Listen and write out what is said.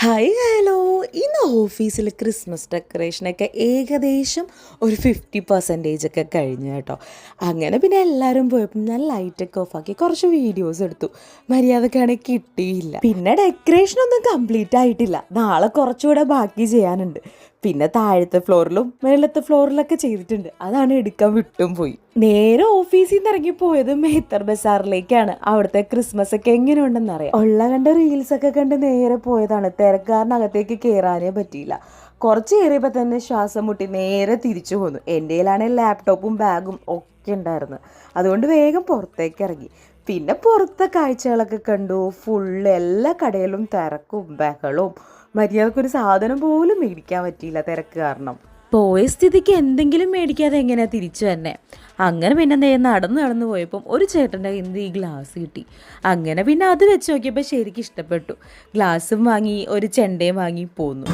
Hi hello. ഇന്ന് ഓഫീസിൽ Christmas ഡെക്കറേഷനൊക്കെ ഏകദേശം ഒരു 50% ഒക്കെ കഴിഞ്ഞു കേട്ടോ. അങ്ങനെ പിന്നെ എല്ലാവരും പോയപ്പോൾ ഞാൻ ലൈറ്റൊക്കെ ഓഫാക്കി കുറച്ച് വീഡിയോസ് എടുത്തു. മര്യാദക്കാണെങ്കിൽ കിട്ടിയില്ല. പിന്നെ ഡെക്കറേഷനൊന്നും കംപ്ലീറ്റ് ആയിട്ടില്ല, നാളെ കുറച്ചുകൂടെ ബാക്കി ചെയ്യാനുണ്ട്. പിന്നെ താഴത്തെ ഫ്ലോറിലും മേളത്തെ ഫ്ലോറിലൊക്കെ ചെയ്തിട്ടുണ്ട്, അതാണ് എടുക്കാൻ വിട്ടും പോയി. നേരെ ഓഫീസിൽ നിന്ന് ഇറങ്ങിപ്പോയത് മേത്തർ ബസാറിലേക്കാണ്. അവിടുത്തെ ക്രിസ്മസ് ഒക്കെ എങ്ങനെയുണ്ടെന്ന് അറിയാം. ഉള്ള കണ്ട റീൽസൊക്കെ കണ്ട് നേരെ പോയതാണ്. തിരക്കാരനകത്തേക്ക് കയറാനേ പറ്റിയില്ല. കുറച്ച് കയറിയപ്പോൾ തന്നെ ശ്വാസം മുട്ടി നേരെ തിരിച്ചു പോന്നു. എൻ്റെ കയ്യിലാണെങ്കിൽ ലാപ്ടോപ്പും ബാഗും ഒക്കെ ഉണ്ടായിരുന്നു, അതുകൊണ്ട് വേഗം പുറത്തേക്ക് ഇറങ്ങി. പിന്നെ പുറത്തെ കാഴ്ചകളൊക്കെ കണ്ടു. ഫുള്ള് എല്ലാ കടയിലും തിരക്കും ബഹളവും. മര്യാദക്കൊരു സാധനം പോലും മേടിക്കാൻ പറ്റിയില്ല തിരക്ക് കാരണം. പോയ സ്ഥിതിക്ക് എന്തെങ്കിലും മേടിക്കാതെ എങ്ങനെയാ തിരിച്ചു തന്നെ. അങ്ങനെ പിന്നെ നടന്ന് പോയപ്പം ഒരു ചേട്ടൻ്റെ കയ്യിൽ ഈ ഗ്ലാസ് കിട്ടി. അങ്ങനെ പിന്നെ അത് വെച്ച് നോക്കിയപ്പോൾ ശരിക്കും ഇഷ്ടപ്പെട്ടു. ഗ്ലാസും വാങ്ങി, ഒരു ചെണ്ടയും വാങ്ങി പോന്നു.